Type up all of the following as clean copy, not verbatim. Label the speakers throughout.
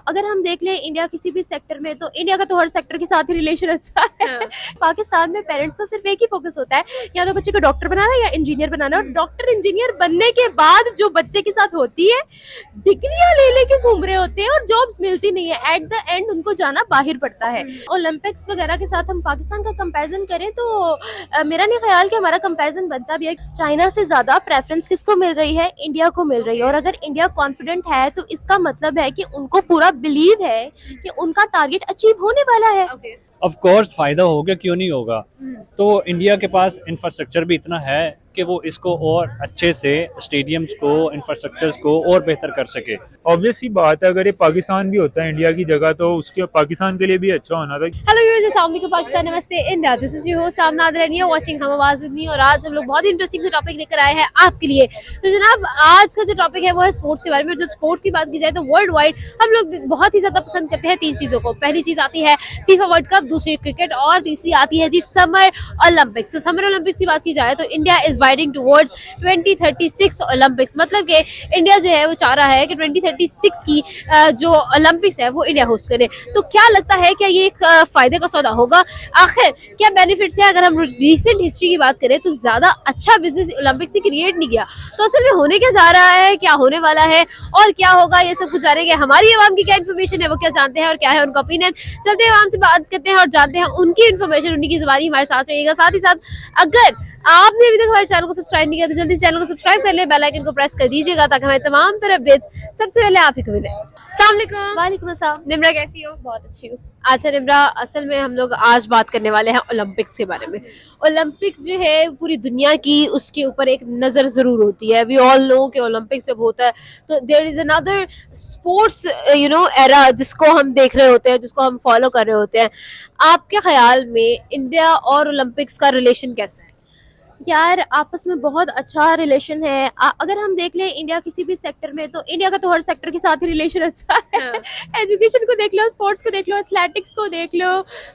Speaker 1: अगर हम देख लें इंडिया किसी भी सेक्टर में, तो इंडिया का तो हर सेक्टर के साथ ही रिलेशन अच्छा है। पाकिस्तान में पेरेंट्स का सिर्फ एक ही फोकस होता है, या तो बच्चे को डॉक्टर बनाना या इंजीनियर बनाना, और डॉक्टर इंजीनियर बनने के बाद जो बच्चे के साथ होती है, डिग्रियां ले लेके घूम रहे होते हैं और जॉब्स मिलती नहीं है। एट द एंड उनको जाना बाहर पड़ता है। ओलंपिक्स वगैरह के साथ हम पाकिस्तान का कंपैरिजन करें तो मेरा नहीं ख्याल कि हमारा कंपैरिजन बनता भी है। चाइना से ज्यादा प्रेफरेंस किसको मिल रही है? इंडिया को मिल रही है। और अगर इंडिया कॉन्फिडेंट है तो इसका मतलब है कि उनको पूरा बिलीव है कि उनका टारगेट अचीव होने वाला है।
Speaker 2: ऑफ कोर्स फायदा होगा, क्यों नहीं होगा। तो इंडिया के पास इंफ्रास्ट्रक्चर भी इतना है कि वो इसको और अच्छे से स्टेडियम्स को, इंफ्रास्ट्रक्चर्स को और बेहतर कर सके।
Speaker 3: ऑब्वियस सी बात है, अगर ये पाकिस्तान भी होता है इंडिया की जगह तो उसके पाकिस्तान के लिए भी अच्छा होना था।
Speaker 4: हेलो व्यूअर्स, अस्सलाम वालेकुम, पाकिस्तान, नमस्ते India. This is your host सामना आदरणीय वाचिंग हम आवाज विद मी। और आज हम लोग बहुत ही इंटरेस्टिंग से टॉपिक लेकर आए हैं आपके लिए। तो जनाब, आज का जो टॉपिक है वो है स्पोर्ट्स के बारे में। जब स्पोर्ट्स की बात की जाए तो वर्ल्ड वाइड हम लोग बहुत ही ज्यादा पसंद करते हैं तीन चीजों को। पहली चीज आती है फीफा वर्ल्ड कप, दूसरी क्रिकेट, और तीसरी आती है जी समर ओलंपिक्स। तो समर ओलंपिक्स की बात की जाए तो India is biding towards 2036 Olympics. मतलब कि इंडिया जो है वो चाह रहा है कि 2036 की जो ओलंपिक्स है वो इंडिया होस्ट करे। तो क्या लगता है, क्या ये एक फायदे का सौदा होगा? आखिर क्या बेनिफिट्स है? अगर हम रिसेंट हिस्ट्री की बात करें तो ज्यादा अच्छा बिजनेस ओलंपिक्स ने क्रिएट नहीं किया। तो असल में होने क्या जा रहा है, क्या होने वाला है और क्या होगा, ये सब कुछ जानेंगे। हमारी आवाम की क्या इन्फॉर्मेशन है, वो क्या जानते हैं और क्या है उनका ओपिनियन। चलते हैं आवाम से बात करते हैं और जानते हैं उनकी इन्फॉर्मेशन, उन्हीं की जुबानी हमारे साथ रहेगा। साथ ही साथ अगर आपने अभी तक हमारे चैनल को सब्सक्राइब नहीं किया तो जल्दी से चैनल को सब्सक्राइब कर ले, बेल आइकन को प्रेस कर दीजिएगा ताकि हमारे तमाम तरह अपडेट्स सबसे पहले आप ही को मिले। अस्सलाम वालेकुम।
Speaker 1: वालेकुम अस्सलाम।
Speaker 4: निम्रा कैसी हो?
Speaker 1: बहुत अच्छी हूँ।
Speaker 4: अच्छा निम्रा, असल में हम लोग आज बात करने वाले हैं ओलंपिक्स के बारे में। ओलंपिक्स जो है पूरी दुनिया की, उसके ऊपर एक नज़र ज़रूर होती है। वी ऑल नो कि ओलंपिक्स जब होता है तो there is another sports era जिसको हम देख रहे होते हैं, जिसको हम फॉलो कर रहे होते हैं। आपके ख्याल में इंडिया और ओलंपिक्स का रिलेशन कैसा है?
Speaker 1: यार आपस में बहुत अच्छा रिलेशन है। अगर हम देख लें इंडिया किसी भी सेक्टर में, तो इंडिया का तो हर सेक्टर के साथ ही रिलेशन अच्छा है। एजुकेशन को देख लो, स्पोर्ट्स को देख लो, एथलेटिक्स को देख लो,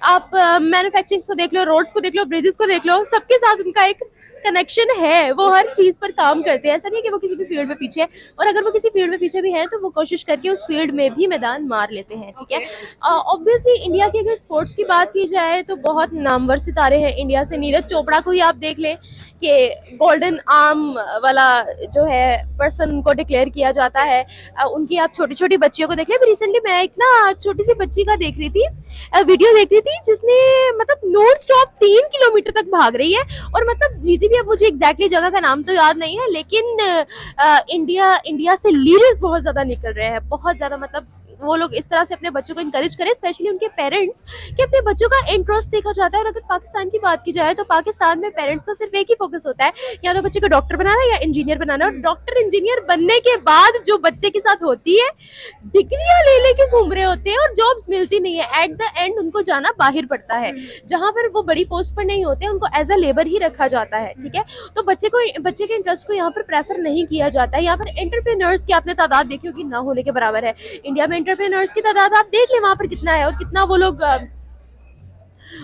Speaker 1: आप मैन्युफैक्चरिंग को देख लो, रोड्स को देख लो, ब्रिजेस को देख लो, सबके साथ उनका एक कनेक्शन है। वो हर चीज पर काम करते हैं। ऐसा नहीं है कि वो किसी भी फील्ड में पीछे है, और अगर वो किसी फील्ड में पीछे भी है तो वो कोशिश करके उस फील्ड में भी मैदान मार लेते हैं। ठीक है, ऑब्वियसली इंडिया की अगर स्पोर्ट्स की बात की जाए तो बहुत नामवर सितारे हैं इंडिया से। नीरज चोपड़ा को ही आप देख लें कि गोल्डन आर्म वाला जो है पर्सन को डिक्लेयर किया जाता है। उनकी आप छोटी छोटी बच्चियों को देख लें। रिसेंटली मैं एक ना छोटी सी बच्ची का देख रही थी, वीडियो देख रही थी, जिसने मतलब नॉन स्टॉप 3 किलोमीटर तक भाग रही है और मतलब जीती भी। अब मुझे एग्जैक्टली जगह का नाम तो याद नहीं है, लेकिन इंडिया से लीडर्स बहुत ज्यादा निकल रहे हैं, बहुत ज्यादा। मतलब वो लोग इस तरह से अपने बच्चों को इनकरेज करें, स्पेशली उनके पेरेंट्स, कि अपने बच्चों का इंटरेस्ट देखा जाता है। और अगर पाकिस्तान की बात की जाए तो पाकिस्तान में पेरेंट्स का सिर्फ एक ही फोकस होता है, या तो बच्चे को डॉक्टर बनाना या इंजीनियर बनाना। और डॉक्टर इंजीनियर बनने के बाद जो बच्चे के साथ होती है, डिग्रियां ले लेके घूम रहे होते हैं और जॉब्स मिलती नहीं है। एट द एंड उनको जाना बाहर पड़ता है, जहां पर वो बड़ी पोस्ट पर नहीं होते, उनको एज अ लेबर ही रखा जाता है। ठीक है, तो बच्चे के इंटरेस्ट को यहाँ पर प्रेफर नहीं किया जाता है। यहाँ पर एंटरप्रेन्योर्स की आपने तादाद देखी होगी, ना होने के बराबर है। इंडिया में एंटरप्रेन्योर्स की तादाद आप देख लें वहां पर कितना है, और कितना वो लोग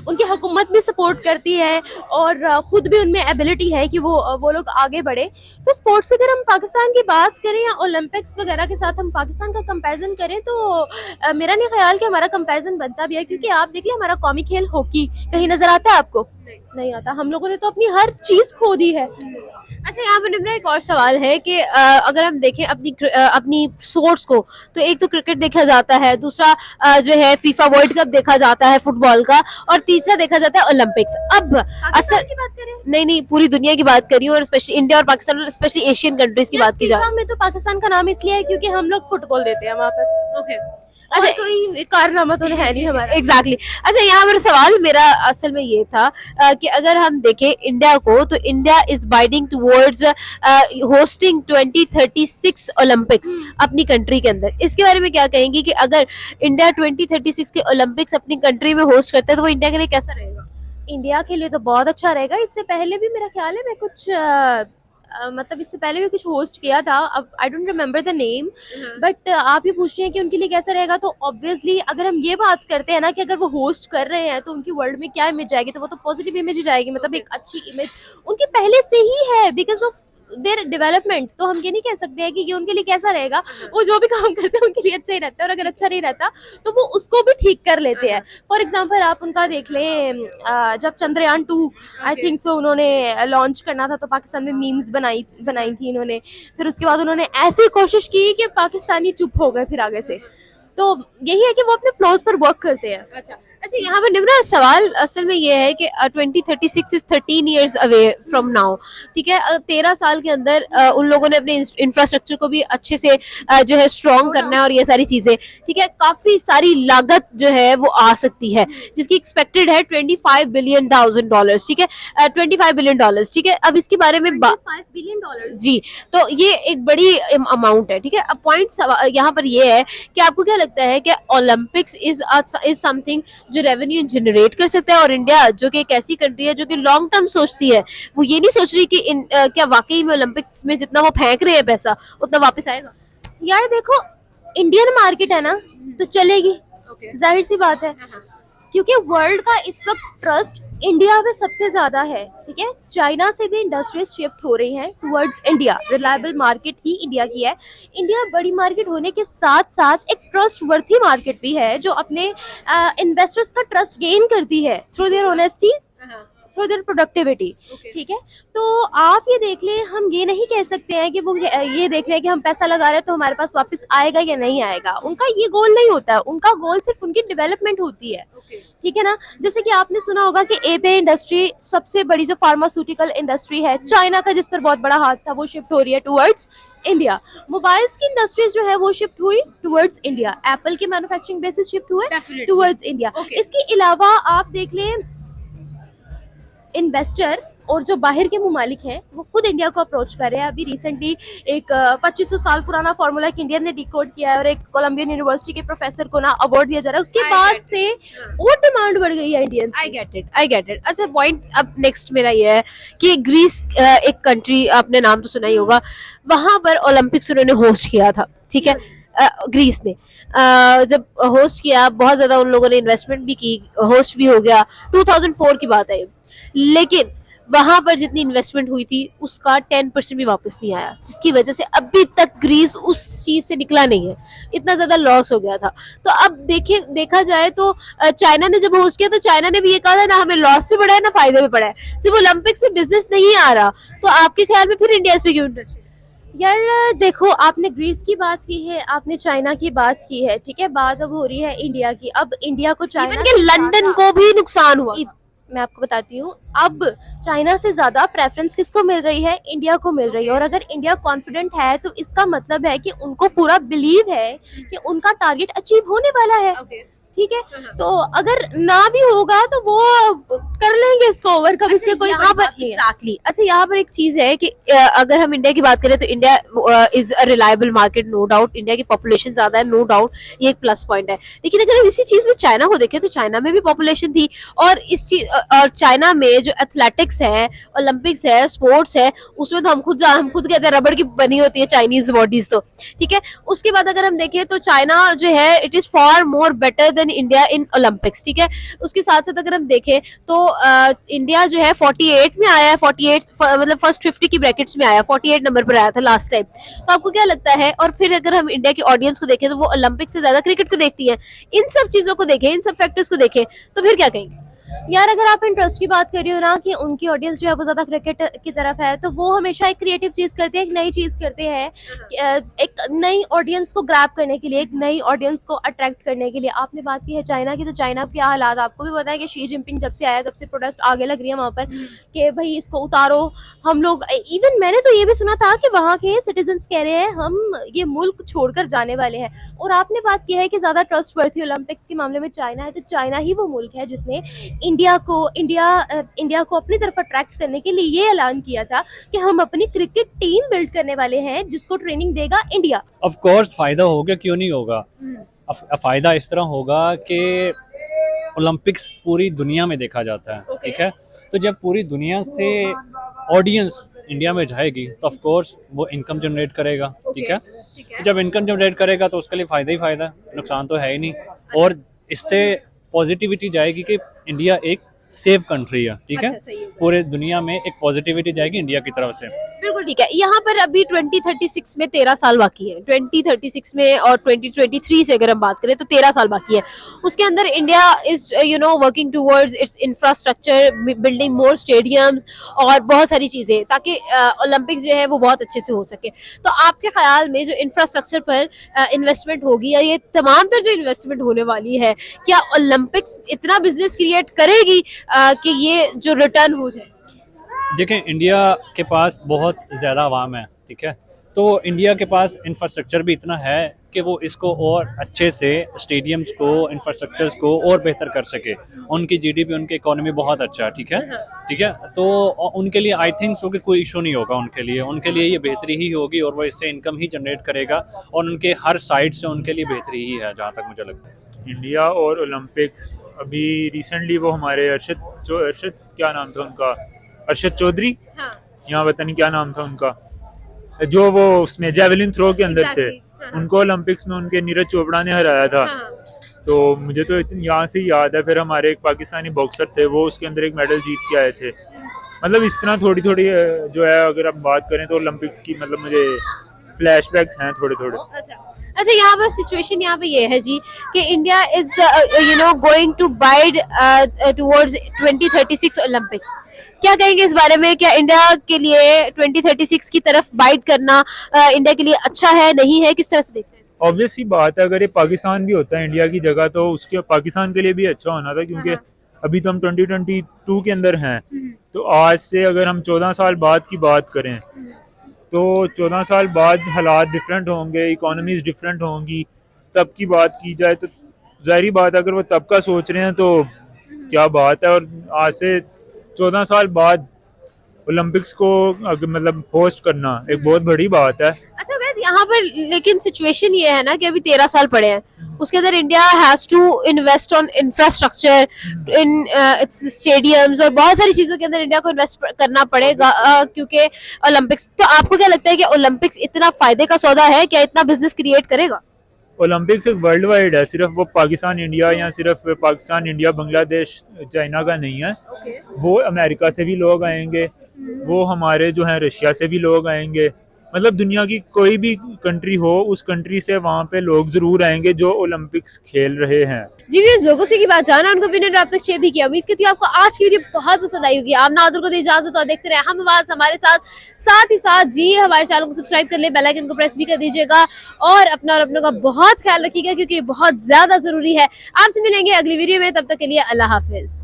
Speaker 1: उनकी हुकूमत भी सपोर्ट करती है, और खुद भी उनमें एबिलिटी है कि वो लोग आगे बढ़े। तो स्पोर्ट्स से अगर हम पाकिस्तान की बात करें या ओलंपिक्स वगैरह के साथ हम पाकिस्तान का कंपैरिजन करें तो मेरा नहीं ख्याल कि हमारा कंपैरिजन बनता भी है। क्योंकि आप देखिए, हमारा कौमी खेल हॉकी कहीं नजर आता है आपको? नहीं आता। हम लोगों ने तो अपनी हर चीज खो दी है।
Speaker 4: अच्छा, यहाँ पर निम्रा एक और सवाल है कि अगर हम देखें अपनी स्पोर्ट्स को, तो एक तो क्रिकेट देखा जाता है, दूसरा जो है फीफा वर्ल्ड कप देखा जाता है फुटबॉल का, और तीसरा देखा जाता है ओलंपिक्स। अब असल
Speaker 1: की बात करें,
Speaker 4: नहीं, पूरी दुनिया की बात करी और स्पेशली इंडिया और पाकिस्तान और स्पेशली एशियन कंट्रीज की बात की जाए
Speaker 1: में तो पाकिस्तान का नाम इसलिए है क्योंकि हम लोग फुटबॉल देते हैं वहाँ पर।
Speaker 4: ओके।
Speaker 1: अच्छा, कोई कारनामा तो है नहीं हमारा।
Speaker 4: एग्जैक्टली। अच्छा, यहाँ मेरा सवाल मेरा असल में ये था कि अगर हम देखें इंडिया को, तो India is biding towards hosting 2036 Olympics अपनी कंट्री के अंदर। इसके बारे में क्या कहेंगी कि अगर इंडिया 2036 के ओलंपिक्स अपनी कंट्री में होस्ट करता है तो वो इंडिया के लिए कैसा रहेगा?
Speaker 1: इंडिया के लिए तो बहुत अच्छा रहेगा। इससे पहले भी मेरा ख्याल है मैं कुछ मतलब इससे पहले भी कुछ होस्ट किया था, अब I don't remember the name, but आप ये पूछ रहे हैं कि उनके लिए कैसा रहेगा। तो ऑब्वियसली अगर हम ये बात करते हैं ना कि अगर वो होस्ट कर रहे हैं तो उनकी वर्ल्ड में क्या इमेज जाएगी, तो वो तो पॉजिटिव इमेज ही जाएगी। मतलब एक अच्छी इमेज उनकी पहले से ही है, बिकॉज ऑफ देयर डेवलपमेंट, तो हम ये नहीं कह सकते हैं कि ये उनके लिए कैसा रहेगा, वो जो भी काम करते हैं उनके लिए अच्छा ही रहता है, और अगर अच्छा नहीं रहता तो वो उसको भी ठीक कर लेते हैं। फॉर एग्जाम्पल आप उनका देख लें, जब चंद्रयान 2 आई थिंक सो उन्होंने लॉन्च करना था, तो पाकिस्तान में मीम्स बनाई थी इन्होंने, फिर उसके बाद उन्होंने ऐसी कोशिश की कि पाकिस्तानी चुप हो गए फिर आगे से। तो यही है कि वो अपने फ्लॉज पर वर्क करते हैं।
Speaker 4: अच्छा अच्छा, यहाँ पर निम्रा सवाल असल में ये है कि 2036 is 13 years away from now, ठीक है। 13 साल के अंदर उन लोगों ने अपने इंफ्रास्ट्रक्चर को भी अच्छे से जो है स्ट्रॉन्ग करना है, और ये सारी चीजें, ठीक है। काफी सारी लागत जो है वो आ सकती है, जिसकी एक्सपेक्टेड है $25 billion, ठीक है, $25 billion, ठीक है। अब इसके बारे में
Speaker 1: $5 billion
Speaker 4: जी, तो ये एक बड़ी अमाउंट है, ठीक है। अब पॉइंट यहाँ पर ये है कि आपको क्या लगता है कि ओलंपिक्स इज समथिंग जो रेवेन्यू जनरेट कर सकता है, और इंडिया जो कि एक ऐसी कंट्री है जो कि लॉन्ग टर्म सोचती है, वो ये नहीं सोच रही कि क्या वाकई में ओलंपिक्स में जितना वो फेंक रहे हैं पैसा उतना वापस आएगा?
Speaker 1: यार देखो, इंडियन मार्केट है ना, तो चलेगी, जाहिर सी बात है, क्योंकि वर्ल्ड का इस वक्त ट्रस्ट इंडिया में सबसे ज्यादा है, ठीक है। चाइना से भी इंडस्ट्रीज शिफ्ट हो रही हैं टुवर्ड्स इंडिया, रिलायबल मार्केट ही इंडिया की है। इंडिया बड़ी मार्केट होने के साथ साथ एक ट्रस्ट वर्थी मार्केट भी है, जो अपने इन्वेस्टर्स का ट्रस्ट गेन करती है through their honesty, through their productivity, ठीक है। तो आप ये देख लें, हम ये नहीं कह सकते हैं कि वो ये देख रहे हैं कि हम पैसा लगा रहे हैं तो हमारे पास वापस आएगा या नहीं आएगा। उनका ये गोल नहीं होता है, उनका गोल सिर्फ उनकी डेवलपमेंट होती है, ठीक है ना। जैसे कि आपने सुना होगा कि एपीआई इंडस्ट्री सबसे बड़ी जो फार्मास्यूटिकल इंडस्ट्री है, चाइना का जिस पर बहुत बड़ा हाथ था, वो शिफ्ट हो रही है टुवर्ड्स इंडिया। मोबाइल्स की इंडस्ट्रीज जो है वो शिफ्ट हुई टुवर्ड्स इंडिया, एप्पल की मैन्युफैक्चरिंग बेसिस शिफ्ट हुए टुवर्ड्स इंडिया। इसके अलावा आप देख लें, इन्वेस्टर और जो बाहर के ममालिक हैं वो खुद इंडिया को अप्रोच कर रहे हैं। अभी रिसेंटली एक 2500 साल पुराना फार्मूला एक इंडियन ने डिकोड किया है, और एक कोलंबियन यूनिवर्सिटी के प्रोफेसर को ना अवार्ड दिया जा रहा है। उसके बाद से और डिमांड बढ़ गई है इंडियंस की।
Speaker 4: I get it. अच्छा, पॉइंट अब नेक्स्ट मेरा ये है कि ग्रीस एक कंट्री, आपने नाम तो सुना ही होगा, वहां पर ओलंपिक्स उन्होंने होस्ट किया था, ठीक है। ग्रीस ने जब होस्ट किया, बहुत ज्यादा उन लोगों ने इन्वेस्टमेंट भी की, होस्ट भी हो गया, 2004 की बात है, लेकिन वहां पर जितनी इन्वेस्टमेंट हुई थी उसका 10% भी वापस नहीं आया, जिसकी वजह से अभी तक ग्रीस उस चीज से निकला नहीं है, इतना ज्यादा लॉस हो गया था। तो अब देखा जाए तो चाइना ने जब होस्ट किया तो चाइना ने भी ये कहा था ना हमें लॉस भी पड़ा है ना फायदे भी पड़ा है। जब ओलंपिक्स में बिजनेस नहीं आ रहा तो आपके ख्याल में फिर इंडिया इसमें क्यों इंटरेस्टेड?
Speaker 1: यार देखो, आपने ग्रीस की बात की है, आपने चाइना की बात की है, ठीक है। बात अब हो रही है इंडिया की। अब इंडिया को चाइना
Speaker 4: के लंदन को भी नुकसान हुआ।
Speaker 1: मैं आपको बताती हूँ, अब चाइना से ज्यादा प्रेफरेंस किसको मिल रही है? इंडिया को मिल रही है। और अगर इंडिया कॉन्फिडेंट है तो इसका मतलब है कि उनको पूरा बिलीव है कि उनका टारगेट अचीव होने वाला है, ठीक है। तो अगर ना भी होगा तो वो कर लेंगे इसको ओवरकम, इसके कोई
Speaker 4: यहाँ पर एग्जैक्टली। अच्छा, यहाँ पर एक चीज है कि अगर हम इंडिया की बात करें तो India is a reliable market, no doubt. India की पॉपुलेशन ज्यादा है, नो डाउट, ये एक प्लस पॉइंट है। लेकिन अगर हम इसी चीज में चाइना को देखें तो चाइना में भी पॉपुलेशन थी, और इस चीज और चाइना में जो एथलेटिक्स है, ओलंपिक्स है, स्पोर्ट्स है, उसमें तो हम खुद कहते हैं रबड़ की बनी होती है चाइनीज बॉडीज, तो ठीक है। उसके बाद अगर हम देखें तो चाइना जो है it is far more better India in Olympics, ठीक है। उसके साथ साथ अगर हम देखें तो इंडिया जो है 48 में आया है, 48 मतलब फर्स्ट 50 की ब्रैकेट्स में आया, 48 नंबर पर आया था लास्ट टाइम। तो आपको क्या लगता है? और फिर अगर हम इंडिया की ऑडियंस को देखें तो वो ओलंपिक्स से ज्यादा क्रिकेट को देखती है। इन सब चीजों को देखें, इन सब फैक्टर्स को देखें तो फिर क्या कहेंगे?
Speaker 1: यार अगर आप इंटरेस्ट की बात कर रही हो ना कि उनकी ऑडियंस जो है वो ज्यादा क्रिकेट की तरफ है, तो वो हमेशा एक क्रिएटिव चीज करते हैं, एक नई चीज करते हैं, एक नई ऑडियंस को ग्रैब करने के लिए, एक नई ऑडियंस को अट्रैक्ट करने के लिए। आपने बात की है चाइना की, तो चाइना के हालात आपको भी पता है कि शी जिनपिंग जब से आया तब से प्रोटेस्ट आगे लग रही है वहां पर कि भाई इसको उतारो। हम लोग इवन मैंने तो ये भी सुना था कि वहाँ के सिटीजन्स कह रहे हैं हम ये मुल्क छोड़कर जाने वाले हैं। और आपने बात की है कि ज्यादा ट्रस्ट वर्थी ओलंपिक्स के मामले में चाइना है, तो चाइना ही वो मुल्क है जिसने इंडिया को अपनी तरफ अट्रैक्ट करने के लिए ये ऐलान किया था कि हम अपनी क्रिकेट टीम बिल्ड करने वाले हैं जिसको ट्रेनिंग देगा इंडिया।
Speaker 2: ऑफ कोर्स फायदा होगा, क्यों नहीं होगा। फायदा इस तरह होगा कि ओलंपिक्स पूरी दुनिया में देखा जाता है, ठीक है। तो जब पूरी दुनिया से ऑडियंस इंडिया में जाएगी तो ऑफ कोर्स वो इनकम जनरेट करेगा, ठीक है। जब इनकम जनरेट करेगा तो उसके लिए फायदा ही फायदा, नुकसान तो है ही नहीं। और इससे पॉजिटिविटी जाएगी कि इंडिया एक सेफ कंट्री है, ठीक है।
Speaker 4: अच्छा, सही है।
Speaker 2: पूरे दुनिया में एक पॉजिटिविटी जाएगी इंडिया की तरफ से।
Speaker 4: बिल्कुल ठीक है। यहाँ पर अभी 2036 में 13 साल बाकी है, 2036 में, और 2023 से अगर हम बात करें तो 13 साल बाकी है। उसके अंदर India is working towards its infrastructure, building more stadiums और बहुत सारी चीजें, ताकि ओलंपिक्स जो है वो बहुत अच्छे से हो सके। तो आपके ख्याल में जो इंफ्रास्ट्रक्चर पर इन्वेस्टमेंट होगी, या ये तमाम तर जो इन्वेस्टमेंट होने वाली है, क्या ओलंपिक्स इतना बिजनेस क्रिएट करेगी कि ये जो रिटर्न हो जाए?
Speaker 2: देखें, इंडिया के पास बहुत ज़्यादा आवाम है, ठीक है। तो इंडिया के पास इंफ्रास्ट्रक्चर भी इतना है कि वो इसको और अच्छे से स्टेडियम्स को, इंफ्रास्ट्रक्चर्स को और बेहतर कर सके। उनकी जीडीपी, उनकी इकोनॉमी बहुत अच्छा है, ठीक है, ठीक है। तो उनके लिए आई थिंक सो कि कोई इशू नहीं होगा उनके लिए ये बेहतरी ही होगी, और वो इससे इनकम ही जनरेट करेगा, और उनके हर साइड से उनके लिए बेहतरी ही है, जहाँ तक मुझे लगता है।
Speaker 3: इंडिया और ओलंपिक्स, अभी रिसेंटली वो हमारे अरशद क्या नाम था उनका, अरशद चौधरी,
Speaker 4: हाँ,
Speaker 3: यहाँ पता नहीं क्या नाम था उनका, जो वो उसमें जेवलिन थ्रो के अंदर थे, उनको ओलंपिक्स में उनके नीरज चोपड़ा ने हराया था। तो मुझे तो यहाँ से याद है। फिर हमारे एक पाकिस्तानी बॉक्सर थे, वो उसके अंदर एक मेडल जीत के आए थे। मतलब इस तरह थोड़ी थोड़ी जो है, अगर हम बात करें तो ओलंपिक्स की, मतलब मुझे फ्लैशबैक्स हैं थोड़े थोड़े।
Speaker 4: अच्छा, यहाँ पर सिचुएशन यहाँ पे ये है जी कि India is going to bid towards 2036 Olympics. क्या कहेंगे इस बारे में? क्या इंडिया के लिए 2036 की तरफ बाइड करना इंडिया के लिए अच्छा है, नहीं है, किस तरह से देखते हैं?
Speaker 3: ऑब्वियस सी बात है, अगर ये पाकिस्तान भी होता है इंडिया की जगह, तो उसके पाकिस्तान के लिए भी अच्छा होना था, क्योंकि अभी तो हम 2022 के अंदर हैं। तो आज से अगर हम 14 साल बाद की बात करें, तो 14 साल बाद हालात डिफरेंट होंगे, इकोनॉमीज डिफरेंट होंगी। तब की बात की जाए तो जाहिर बात है, अगर वो तब का सोच रहे हैं तो क्या बात है। और आज से 14 साल बाद ओलंपिक्स को मतलब होस्ट करना एक बहुत बड़ी बात है।
Speaker 4: अच्छा वैद, यहाँ पर लेकिन सिचुएशन ये है ना कि अभी 13 साल पड़े हैं, उसके अंदर India has to invest on infrastructure, in stadiums और बहुत सारी चीजों के अंदर इंडिया को इन्वेस्ट करना पड़ेगा क्योंकि ओलंपिक्स। तो आपको क्या लगता है कि ओलंपिक्स इतना फायदे का सौदा है, क्या इतना बिजनेस क्रिएट करेगा?
Speaker 3: ओलंपिक्स एक वर्ल्ड वाइड है, सिर्फ वो पाकिस्तान इंडिया या सिर्फ पाकिस्तान इंडिया बांग्लादेश चाइना का नहीं है। वो अमेरिका से भी लोग आएंगे, वो हमारे जो हैं रशिया से भी लोग आएंगे। मतलब दुनिया की कोई भी कंट्री हो, उस कंट्री से वहाँ पे लोग जरूर आएंगे जो ओलंपिक्स खेल रहे हैं।
Speaker 4: जी भी लोगों से की बात जाना, उनको ओपिनियन आप तक शेयर भी किया। उम्मीद करती हूँ आपको आज की वीडियो बहुत पसंद आई होगी। आप नादुर को दे इजाजत और देखते रहे हम आवाज हमारे साथ ही साथ जी हमारे चैनल को सब्सक्राइब कर ले, बेल आइकन को प्रेस भी कर दीजिएगा, और अपना और अपनों का बहुत ख्याल रखिएगा, क्योंकि ये बहुत ज्यादा जरूरी है। आपसे मिलेंगे अगली वीडियो में, तब तक के लिए अल्लाह हाफिज।